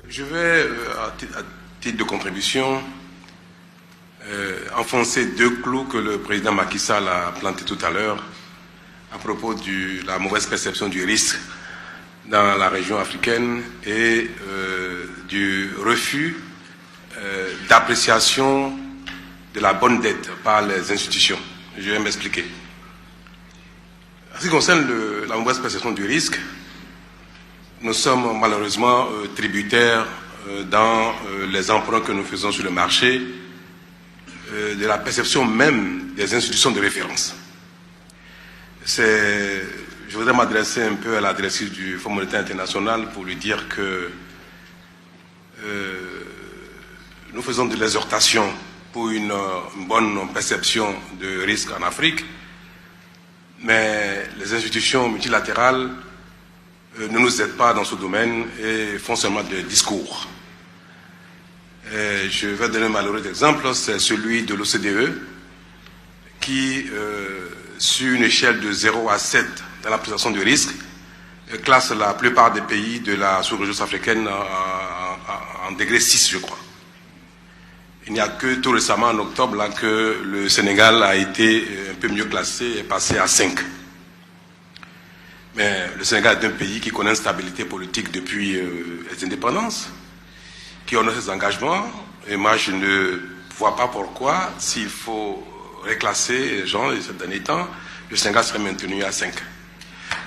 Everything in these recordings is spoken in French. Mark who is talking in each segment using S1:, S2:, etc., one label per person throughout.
S1: Je vais, à titre de contribution, enfoncer deux clous que le président Macky Sall a plantés tout à l'heure à propos de la mauvaise perception du risque dans la région africaine et du refus d'appréciation de la bonne dette par les institutions. Je vais m'expliquer. En ce qui concerne la mauvaise perception du risque, nous sommes malheureusement tributaires dans les emprunts que nous faisons sur le marché de la perception même des institutions de référence. Je voudrais m'adresser un peu à la directrice du Fonds monétaire international pour lui dire que nous faisons de l'exhortation pour une bonne perception de risque en Afrique, mais les institutions multilatérales ne nous aident pas dans ce domaine et font seulement des discours. Et je vais donner un malheureux exemple, c'est celui de l'OCDE qui, sur une échelle de 0 à 7 dans l'appréciation du risque, classe la plupart des pays de la sous-région africaine en degré 6, je crois. Il n'y a que tout récemment, en octobre, là, que le Sénégal a été un peu mieux classé et passé à 5. Mais le Sénégal est un pays qui connaît une stabilité politique depuis les indépendances, qui honore ses engagements, et moi je ne vois pas pourquoi, s'il faut réclasser les gens ces derniers temps, le Sénégal serait maintenu à 5.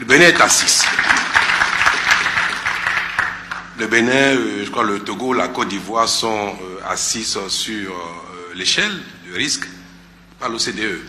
S1: Le Bénin est à 6. Le Bénin, je crois le Togo, la Côte d'Ivoire sont à 6 sur l'échelle de risque par l'OCDE.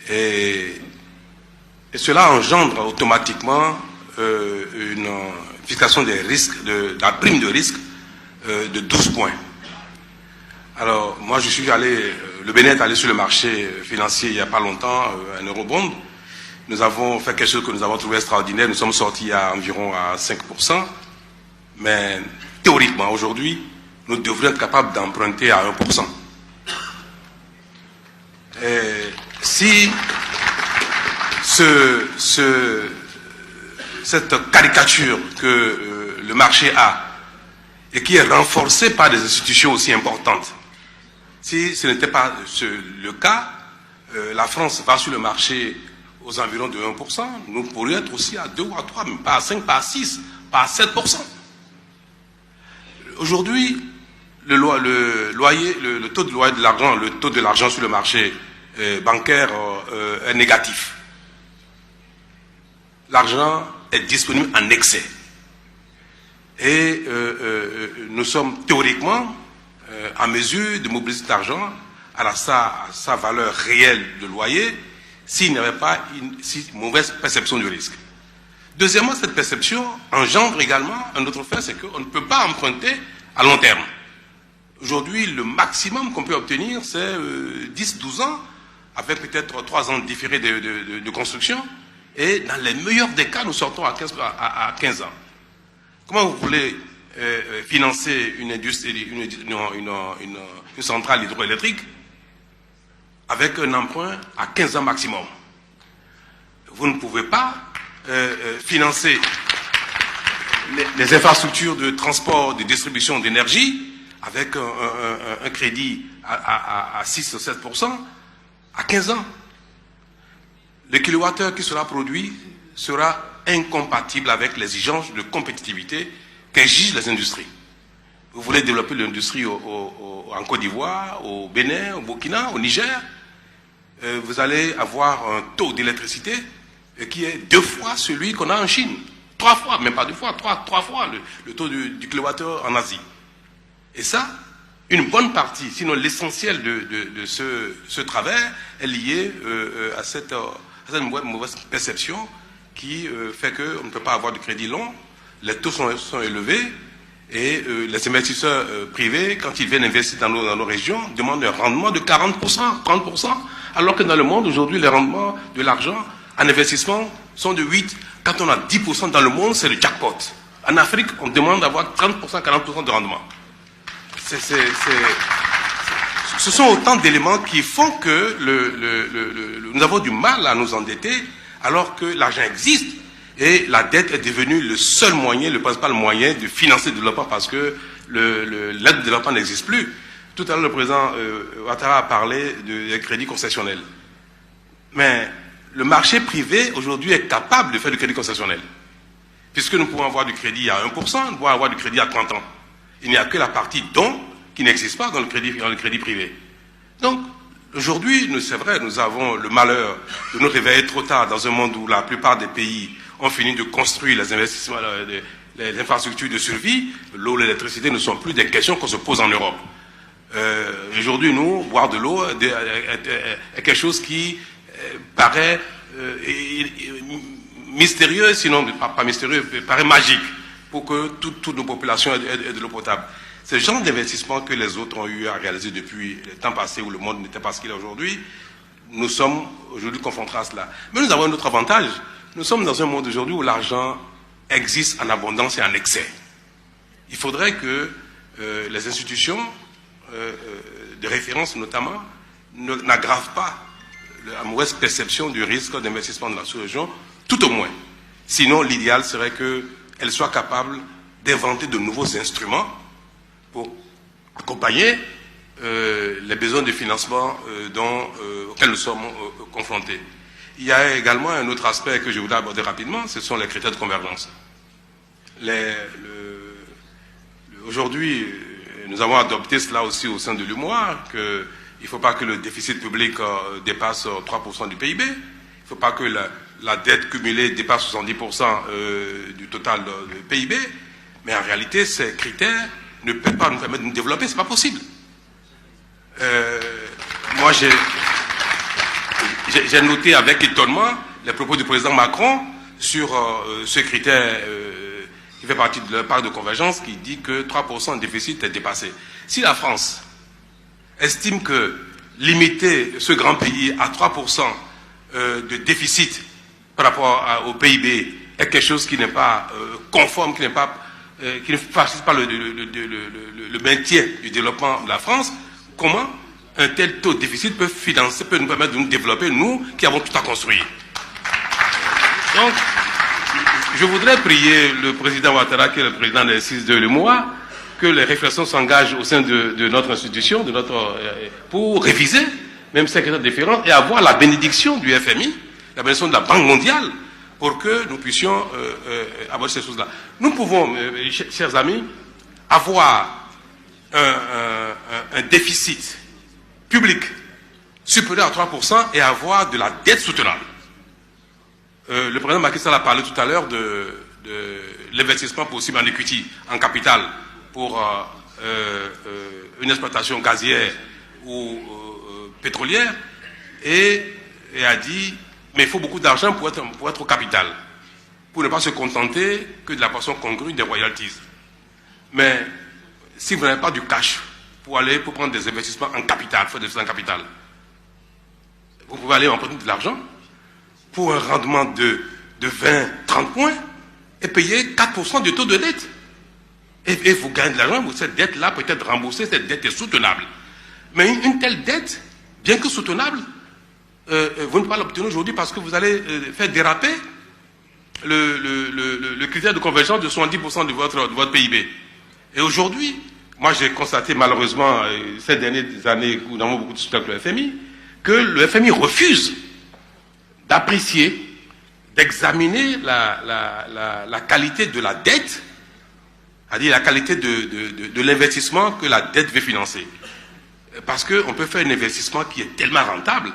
S1: Et cela engendre automatiquement une fixation des risques, de la prime de risque de 12 points. Alors, moi je suis allé, le Bénin est allé sur le marché financier il n'y a pas longtemps, un eurobond. Nous avons fait quelque chose que nous avons trouvé extraordinaire. Nous sommes sortis à environ à 5%. Mais théoriquement, aujourd'hui, nous devrions être capables d'emprunter à 1%. Et si cette caricature que le marché a et qui est renforcée par des institutions aussi importantes, si ce n'était pas le cas, la France va sur le marché aux environs de 1%, nous pourrions être aussi à 2 ou à 3, mais pas à 5, pas à 6, pas à 7%. Aujourd'hui, le taux de loyer de l'argent, le taux de l'argent sur le marché bancaire est négatif. L'argent est disponible en excès. Et nous sommes théoriquement en mesure de mobiliser cet argent à sa valeur réelle de loyer s'il n'y avait pas une mauvaise perception du risque. Deuxièmement, cette perception engendre également un autre fait, c'est qu'on ne peut pas emprunter à long terme. Aujourd'hui, le maximum qu'on peut obtenir, c'est 10-12 ans, avec peut-être 3 ans différés de construction, et dans les meilleurs des cas, nous sortons à 15 ans. Comment vous voulez financer une industrie, une centrale hydroélectrique avec un emprunt à 15 ans maximum? Vous ne pouvez pas financer les infrastructures de transport, de distribution d'énergie avec un crédit à 6 ou 7% à 15 ans. Le kilowattheure qui sera produit sera incompatible avec les exigences de compétitivité qu'exigent les industries. Vous voulez développer l'industrie en Côte d'Ivoire, au Bénin, au Burkina, au Niger, vous allez avoir un taux d'électricité qui est 2 fois celui qu'on a en Chine. 3 fois, même pas 2 fois, 3 fois le taux du kilowattheure en Asie. Et ça, une bonne partie, sinon l'essentiel de ce travers est lié à cette mauvaise perception qui fait qu'on ne peut pas avoir de crédit long, les taux sont élevés et les investisseurs privés, quand ils viennent investir dans nos régions, demandent un rendement de 40%, 30%, alors que dans le monde aujourd'hui, les rendements de l'argent en investissement sont de 8%. Quand on a 10% dans le monde, c'est le jackpot. En Afrique, on demande d'avoir 30%, 40% de rendement. Ce sont autant d'éléments qui font que nous avons du mal à nous endetter alors que l'argent existe Et la dette est devenue le seul moyen, le principal moyen de financer le développement parce que l'aide au développement n'existe plus. Tout à l'heure, le président Ouattara a parlé de crédits concessionnels. Mais le marché privé, aujourd'hui, est capable de faire du crédit concessionnel. Puisque nous pouvons avoir du crédit à 1%, nous pouvons avoir du crédit à 30 ans. Il n'y a que la partie don qui n'existe pas dans le crédit privé. Donc, aujourd'hui, c'est vrai, nous avons le malheur de nous réveiller trop tard dans un monde où la plupart des pays ont fini de construire les investissements, les infrastructures de survie. L'eau, l'électricité ne sont plus des questions qu'on se pose en Europe. Aujourd'hui, nous, boire de l'eau est quelque chose qui paraît mystérieux, sinon pas mystérieux, paraît magique pour que toutes nos populations aient de l'eau potable. C'est le genre d'investissement que les autres ont eu à réaliser depuis le temps passé où le monde n'était pas ce qu'il est aujourd'hui. Nous sommes aujourd'hui confrontés à cela. Mais nous avons un autre avantage. Nous sommes dans un monde aujourd'hui où l'argent existe en abondance et en excès. Il faudrait que les institutions de référence notamment n'aggravent pas la mauvaise perception du risque d'investissement dans la sous-région, tout au moins. Sinon, l'idéal serait qu'elles soient capables d'inventer de nouveaux instruments pour accompagner les besoins de financement auxquels nous sommes confrontés. Il y a également un autre aspect que je voudrais aborder rapidement, ce sont les critères de convergence. Aujourd'hui, nous avons adopté cela aussi au sein de l'UMOA, qu'il ne faut pas que le déficit public dépasse 3% du PIB, il ne faut pas que la dette cumulée dépasse 70% du total du PIB, mais en réalité, ces critères ne peuvent pas nous permettre de nous développer, ce n'est pas possible. Moi, j'ai noté avec étonnement les propos du président Macron sur ce critère qui fait partie de la part de convergence, qui dit que 3% de déficit est dépassé. Si la France estime que limiter ce grand pays à 3% de déficit par rapport au PIB est quelque chose qui n'est pas conforme, qui ne facilite pas le maintien du développement de la France, comment un tel taux de déficit peut nous permettre de nous développer, nous qui avons tout à construire. Donc, je voudrais prier le président Ouattara, qui est le président des 6 de l'UMOA, que les réflexions s'engagent au sein de notre institution, pour réviser même ces critères différents et avoir la bénédiction du FMI, la bénédiction de la Banque mondiale, pour que nous puissions aborder ces choses-là. Nous pouvons, chers amis, avoir un déficit public supérieur à 3% et avoir de la dette soutenable. Le président Macky Sall a parlé tout à l'heure de l'investissement possible en equity, en capital, pour une exploitation gazière ou pétrolière, et a dit, mais il faut beaucoup d'argent pour être au capital, pour ne pas se contenter que de la portion congrue des royalties. Mais si vous n'avez pas du cash pour prendre des investissements en capital, faire des investissements en capital, vous pouvez aller emprunter de l'argent pour un rendement de 20-30 points et payer 4% du taux de dette. Et vous gagnez de l'argent, cette dette-là peut être remboursée, cette dette est soutenable. Mais une telle dette, bien que soutenable, vous ne pouvez pas l'obtenir aujourd'hui parce que vous allez faire déraper le critère de convergence de 70% de votre PIB. Et aujourd'hui, moi j'ai constaté malheureusement ces dernières années où nous avons beaucoup de soutien avec le FMI, que le FMI refuse d'apprécier, d'examiner la qualité de la dette, c'est-à-dire la qualité de l'investissement que la dette veut financer. Parce qu'on peut faire un investissement qui est tellement rentable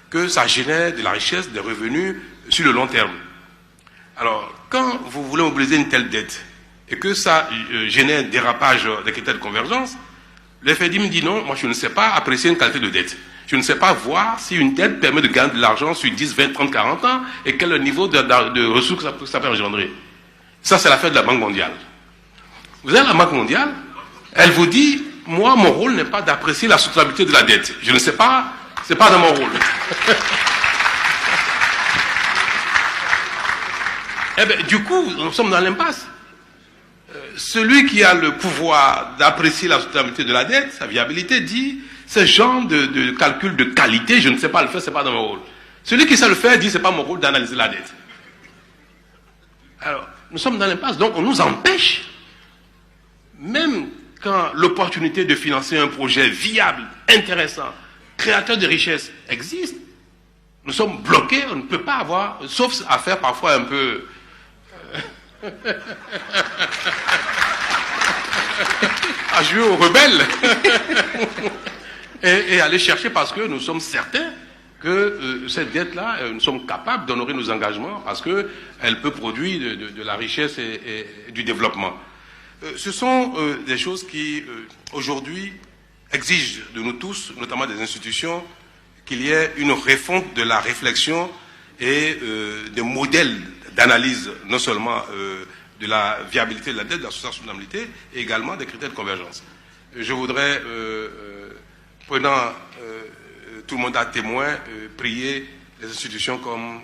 S1: que ça génère de la richesse, des revenus sur le long terme. Alors, quand vous voulez mobiliser une telle dette et que ça génère un dérapage des critères de convergence, le FMI me dit non, moi je ne sais pas apprécier une qualité de dette. Je ne sais pas voir si une dette permet de gagner de l'argent sur 10, 20, 30, 40 ans et quel est le niveau de ressources que ça peut engendrer. Ça, c'est l'affaire de la Banque mondiale. Vous avez la Banque mondiale, elle vous dit, moi, mon rôle n'est pas d'apprécier la soutenabilité de la dette. Je ne sais pas, c'est pas dans mon rôle. Eh bien, du coup, nous sommes dans l'impasse. Celui qui a le pouvoir d'apprécier la soutenabilité de la dette, sa viabilité, dit, ce genre de calcul de qualité, je ne sais pas le faire, c'est pas dans mon rôle. Celui qui sait le faire dit, c'est pas mon rôle d'analyser la dette. Alors, nous sommes dans l'impasse, donc on nous empêche, même quand l'opportunité de financer un projet viable, intéressant, créateur de richesse existe, nous sommes bloqués, on ne peut pas avoir, sauf à faire parfois un peu... à jouer aux rebelles et aller chercher parce que nous sommes certains que cette dette-là, nous sommes capables d'honorer nos engagements parce qu'elle peut produire de la richesse et du développement. Ce sont des choses qui, aujourd'hui, exigent de nous tous, notamment des institutions, qu'il y ait une refonte de la réflexion et des modèles d'analyse, non seulement de la viabilité de la dette, de la soutenabilité, et également des critères de convergence. Je voudrais, prenant tout le monde à témoin, prier les institutions comme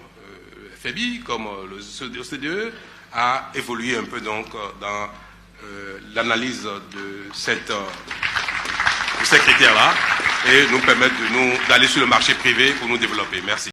S1: FEBI, comme l'OCDE, à évoluer un peu donc dans l'analyse de ces critères-là et nous permettre d'aller sur le marché privé pour nous développer. Merci.